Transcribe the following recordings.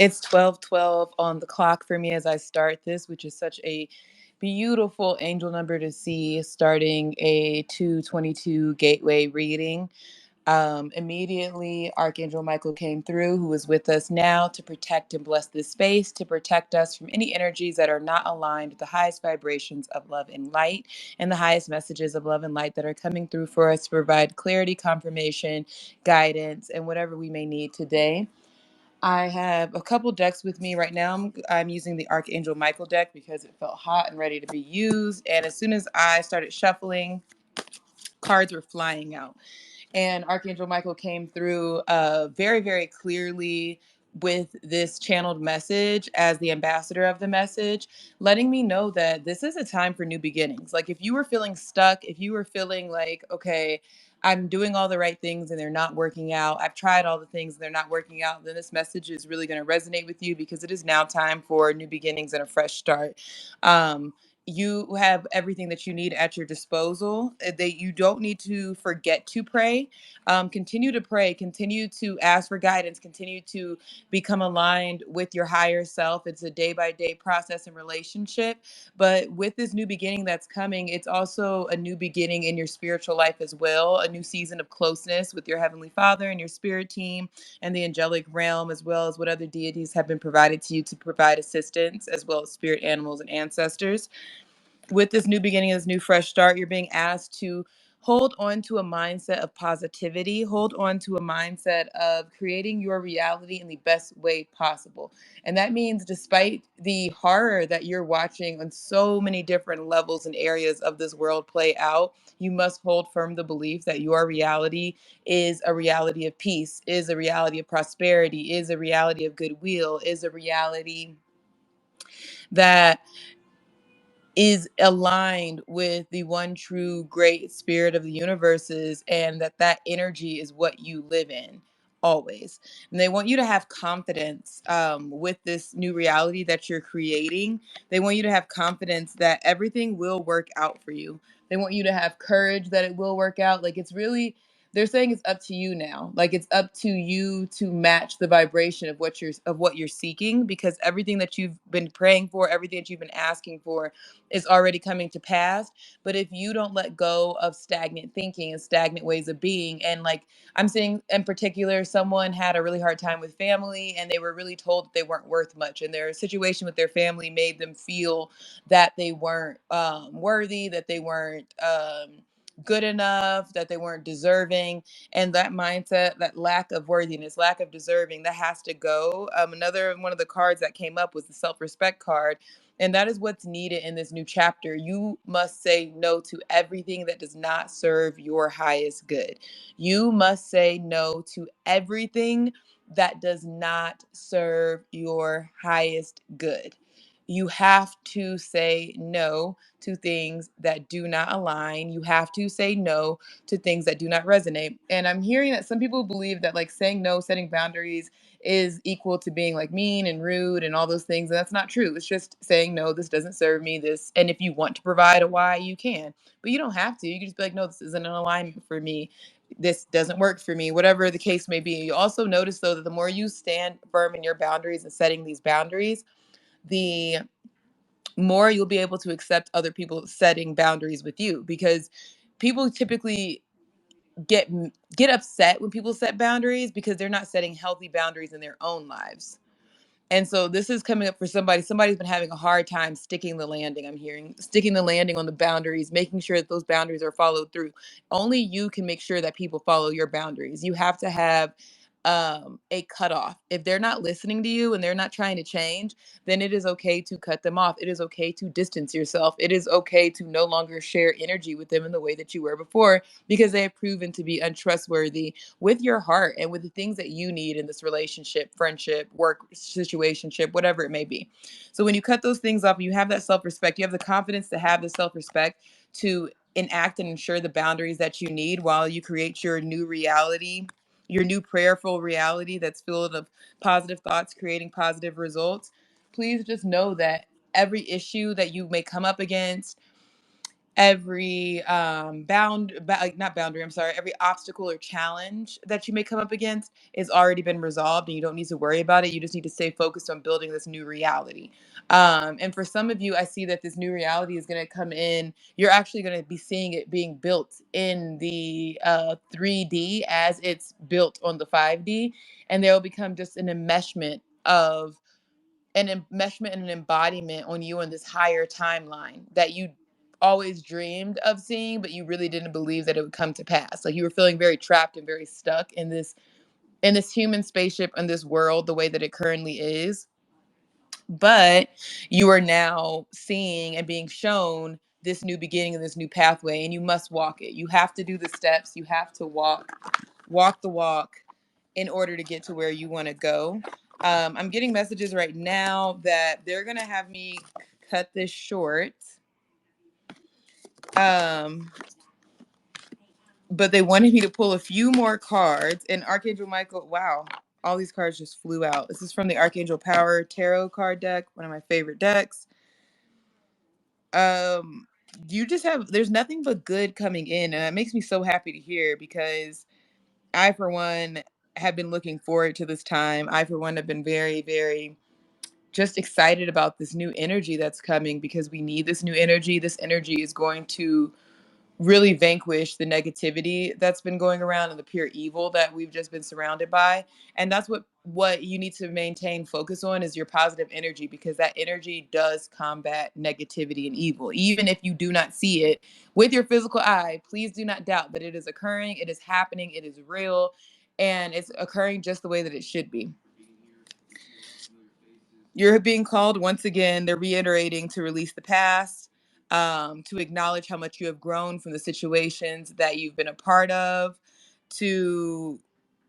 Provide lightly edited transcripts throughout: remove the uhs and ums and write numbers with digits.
It's 12:12 on the clock for me as I start this, which is such a beautiful angel number to see starting a 222 gateway reading. Immediately, Archangel Michael came through, who is with us now to protect and bless this space, to protect us from any energies that are not aligned with the highest vibrations of love and light, and the highest messages of love and light that are coming through for us to provide clarity, confirmation, guidance, and whatever we may need today. I have a couple decks with me right now. I'm using the Archangel Michael deck because it felt hot and ready to be used. And as soon as I started shuffling, cards were flying out. And Archangel Michael came through very, very clearly with this channeled message as the ambassador of the message, letting me know that this is a time for new beginnings. Like, if you were feeling stuck, if you were feeling like, okay, I'm doing all the right things and they're not working out, I've tried all the things and they're not working out, then this message is really going to resonate with you because it is now time for new beginnings and a fresh start. You have everything that you need at your disposal. That you don't need to forget to pray. Continue to pray, continue to ask for guidance, continue to become aligned with your higher self. It's a day by day process and relationship. But with this new beginning that's coming, it's also a new beginning in your spiritual life as well, a new season of closeness with your Heavenly Father and your spirit team and the angelic realm, as well as what other deities have been provided to you to provide assistance, as well as spirit animals and ancestors. With this new beginning, this new fresh start, you're being asked to hold on to a mindset of positivity, hold on to a mindset of creating your reality in the best way possible. And that means, despite the horror that you're watching on so many different levels and areas of this world play out, you must hold firm the belief that your reality is a reality of peace, is a reality of prosperity, is a reality of goodwill, is a reality that is aligned with the one true great spirit of the universes, and that energy is what you live in always. And they want you to have confidence with this new reality that you're creating. They want you to have confidence that everything will work out for you. They want you to have courage that it will work out. Like, it's really, they're saying it's up to you now. Like, it's up to you to match the vibration of what you're seeking, because everything that you've been praying for, everything that you've been asking for is already coming to pass. But if you don't let go of stagnant thinking and stagnant ways of being, and like, I'm seeing in particular, someone had a really hard time with family and they were really told that they weren't worth much, and their situation with their family made them feel that they weren't worthy, that they weren't good enough, that they weren't deserving. And that mindset, that lack of worthiness, lack of deserving, that has to go. Another one of the cards that came up was the self-respect card, and that is what's needed in this new chapter. You must say no to everything that does not serve your highest good. You must say no to everything that does not serve your highest good. You have to say no to things that do not align. You have to say no to things that do not resonate. And I'm hearing that some people believe that, like, saying no, setting boundaries is equal to being like mean and rude and all those things. And that's not true. It's just saying, no, this doesn't serve me. This, and if you want to provide a why, you can, but you don't have to. You can just be like, no, this isn't an alignment for me. This doesn't work for me, whatever the case may be. You also notice, though, that the more you stand firm in your boundaries and setting these boundaries, the more you'll be able to accept other people setting boundaries with you, because people typically get get upset when people set boundaries because they're not setting healthy boundaries in their own lives. And so this is coming up for somebody. Somebody's been having a hard time sticking the landing. I'm hearing sticking the landing on the boundaries, making sure that those boundaries are followed through. Only you can make sure that people follow your boundaries. You have to have a cutoff. If they're not listening to you and they're not trying to change, then it is okay to cut them off. It is okay to distance yourself. It is okay to no longer share energy with them in the way that you were before, because they have proven to be untrustworthy with your heart and with the things that you need in this relationship, friendship, work situationship, whatever it may be. So when you cut those things off, you have that self-respect, you have the confidence to have the self-respect to enact and ensure the boundaries that you need while you create your new reality, your new prayerful reality that's filled of positive thoughts, creating positive results. Please just know that every issue that you may come up against, every like not boundary, I'm sorry, every obstacle or challenge that you may come up against is already been resolved, and you don't need to worry about it. You just need to stay focused on building this new reality. And for some of you, I see that this new reality is going to come in. You're actually going to be seeing it being built in the 3D as it's built on the 5D, and there will become just an enmeshment and an embodiment on you in this higher timeline that you always dreamed of seeing, but you really didn't believe that it would come to pass. Like, you were feeling very trapped and very stuck in this human spaceship in this world the way that it currently is. But you are now seeing and being shown this new beginning and this new pathway, and you must walk it. You have to do the steps. You have to walk the walk in order to get to where you want to go. I'm getting messages right now that they're going to have me cut this short. But they wanted me to pull a few more cards. And Archangel Michael, wow, all these cards just flew out. This is from the Archangel Power Tarot card deck, one of my favorite decks. You just there's nothing but good coming in. And it makes me so happy to hear, because I, for one, have been looking forward to this time. I, for one, have been very, very just excited about this new energy that's coming, because we need this new energy. This energy is going to really vanquish the negativity that's been going around and the pure evil that we've just been surrounded by. And that's what you need to maintain focus on, is your positive energy, because that energy does combat negativity and evil. Even if you do not see it with your physical eye, please do not doubt that it is occurring, it is happening, it is real, and it's occurring just the way that it should be. You're being called once again. They're reiterating to release the past, to acknowledge how much you have grown from the situations that you've been a part of.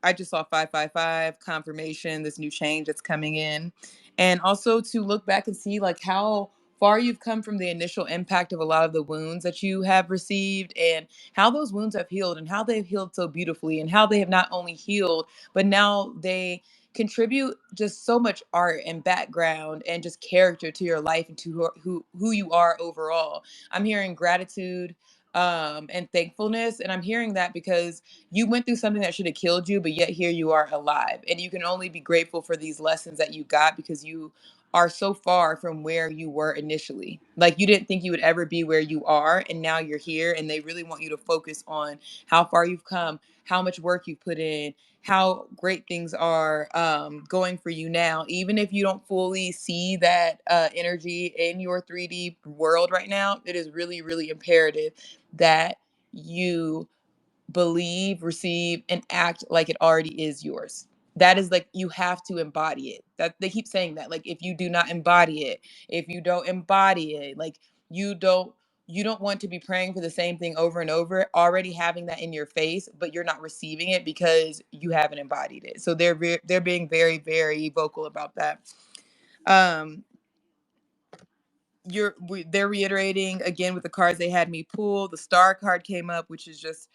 I just saw 555 confirmation, this new change that's coming in, and also to look back and see like how far you've come from the initial impact of a lot of the wounds that you have received, and how those wounds have healed, and how they've healed so beautifully, and how they have not only healed, but now they contribute just so much art and background and just character to your life and to who you are overall. I'm hearing gratitude, and thankfulness, and I'm hearing that because you went through something that should have killed you, but yet here you are alive, and you can only be grateful for these lessons that you got, because you are so far from where you were initially. Like, you didn't think you would ever be where you are, and now you're here, and they really want you to focus on how far you've come, how much work you've put in, how great things are going for you now. Even if you don't fully see that energy in your 3D world right now, it is really, really imperative that you believe, receive, and act like it already is yours. That is, like, you have to embody it. That they keep saying that. Like, if you do not embody it, if you don't embody it, like, you don't you don't want to be praying for the same thing over and over, already having that in your face, but you're not receiving it because you haven't embodied it. So they're being very, very vocal about that. Um, they're reiterating again with the cards they had me pull. The star card came up, which is just,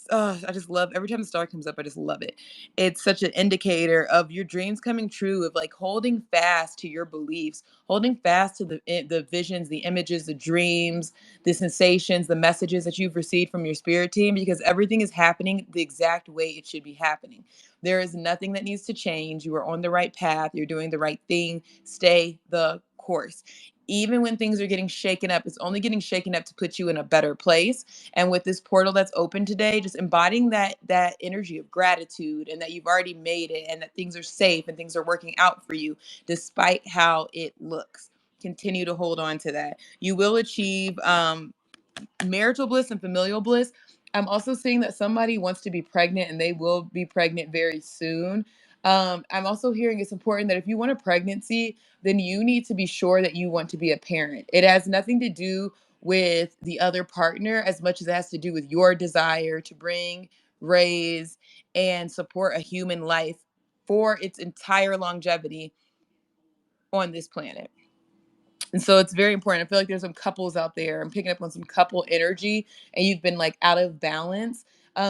I just love every time the star comes up. I just love it. It's such an indicator of your dreams coming true, of like holding fast to your beliefs, holding fast to the visions, the images, the dreams, the sensations, the messages that you've received from your spirit team, because everything is happening the exact way it should be happening. There is nothing that needs to change. You are on the right path. You're doing the right thing. Stay the course. Even when things are getting shaken up, it's only getting shaken up to put you in a better place. And with this portal that's open today, just embodying that energy of gratitude, and that you've already made it, and that things are safe and things are working out for you despite how it looks. Continue to hold on to that. You will achieve marital bliss and familial bliss. I'm also seeing that somebody wants to be pregnant, and they will be pregnant very soon. I'm also hearing it's important that if you want a pregnancy, then you need to be sure that you want to be a parent. It has nothing to do with the other partner as much as it has to do with your desire to bring, raise, and support a human life for its entire longevity on this planet. And so it's very important. I feel like there's some couples out there. I'm picking up on some couple energy, and you've been like out of balance.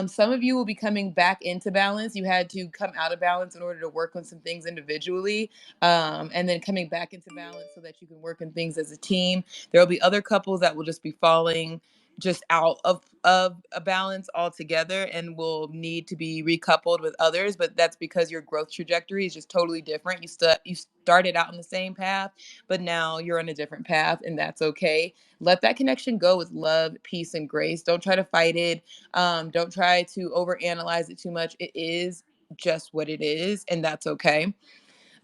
Some of you will be coming back into balance. You had to come out of balance in order to work on some things individually, and then coming back into balance so that you can work on things as a team. There will be other couples that will just be falling just out of a balance altogether and will need to be recoupled with others, but that's because your growth trajectory is just totally different. You started out on the same path, but now you're on a different path, and that's okay. Let that connection go with love, peace, and grace. Don't try to fight it. Don't try to overanalyze it too much. It is just what it is, and that's okay.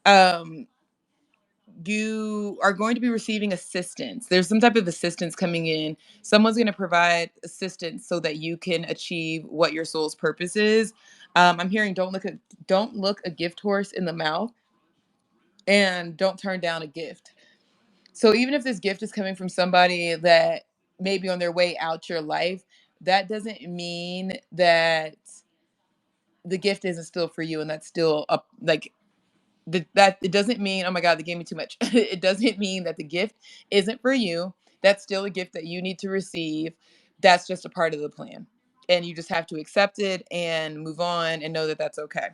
um you are going to be receiving assistance. There's some type of assistance coming in. Someone's going to provide assistance so that you can achieve what your soul's purpose is. I'm hearing don't look a gift horse in the mouth, and don't turn down a gift. So even if this gift is coming from somebody that may be on their way out your life, that doesn't mean that the gift isn't still for you, and that's still up like that it doesn't mean, oh my god, they gave me too much. It doesn't mean that the gift isn't for you. That's still a gift that you need to receive. That's just a part of the plan, and you just have to accept it and move on and know that that's okay.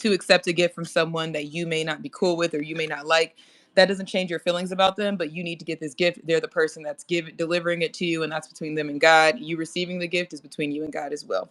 To accept a gift from someone that you may not be cool with or you may not like, that doesn't change your feelings about them, but you need to get this gift. They're the person that's delivering it to you, and that's between them and God. You receiving the gift is between you and God as well.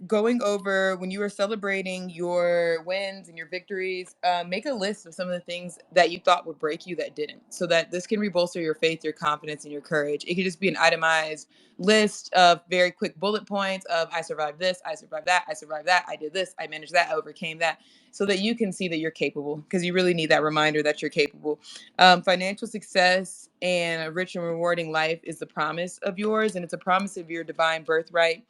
Going over when you are celebrating your wins and your victories, make a list of some of the things that you thought would break you that didn't, so that this can rebolster your faith, your confidence, and your courage. It could just be an itemized list of very quick bullet points of I survived this, I survived that, I survived that, I did this, I managed that, I overcame that, so that you can see that you're capable, because you really need that reminder that you're capable. Financial success and a rich and rewarding life is the promise of yours, and it's a promise of your divine birthright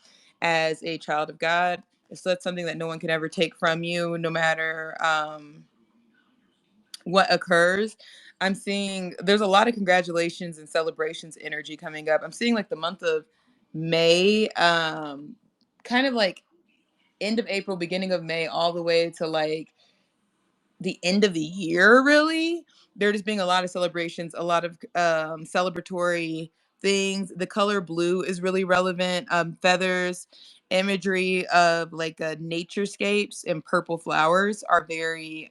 as a child of God. So that's something that no one can ever take from you, no matter what occurs. I'm seeing there's a lot of congratulations and celebrations energy coming up. I'm seeing like the month of May, kind of like end of April, beginning of May, all the way to like the end of the year, really. There just being a lot of celebrations, a lot of celebratory things. The color blue is really relevant. Feathers, imagery of like naturescapes and purple flowers are very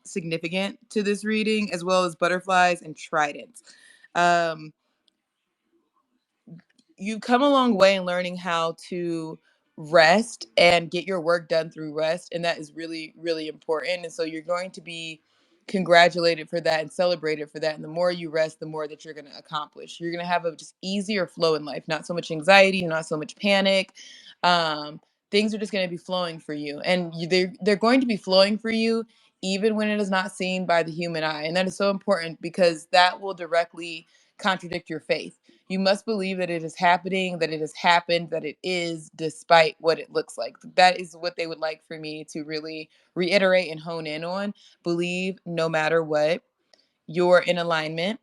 significant to this reading, as well as butterflies and tridents. Um, you've come a long way in learning how to rest and get your work done through rest, and that is really really important, and so you're going to be congratulated for that and celebrated for that, and the more you rest, the more that you're going to accomplish. You're going to have a just easier flow in life, not so much anxiety, not so much panic. um, Things are just going to be flowing for you, and they're going to be flowing for you even when it is not seen by the human eye, and that is so important because that will directly contradict your faith. You must believe that it is happening, that it has happened, that it is, despite what it looks like. That is what they would like for me to really reiterate and hone in on. Believe no matter what, you're in alignment.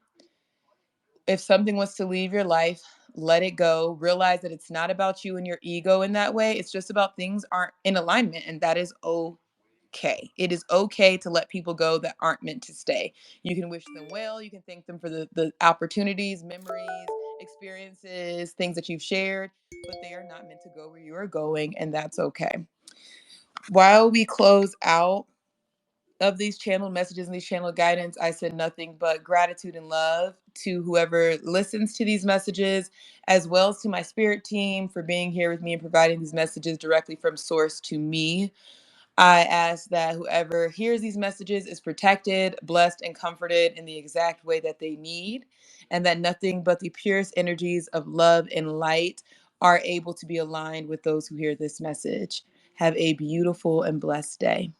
If something was to leave your life, let it go. Realize that it's not about you and your ego in that way. It's just about things aren't in alignment, and that is okay. It is okay to let people go that aren't meant to stay. You can wish them well, you can thank them for the opportunities, memories, experiences, things that you've shared, but they are not meant to go where you are going, and that's okay. While we close out of these channeled messages and these channeled guidance, I send nothing but gratitude and love to whoever listens to these messages, as well as to my spirit team for being here with me and providing these messages directly from source to me. I ask that whoever hears these messages is protected, blessed, and comforted in the exact way that they need, and that nothing but the purest energies of love and light are able to be aligned with those who hear this message. Have a beautiful and blessed day.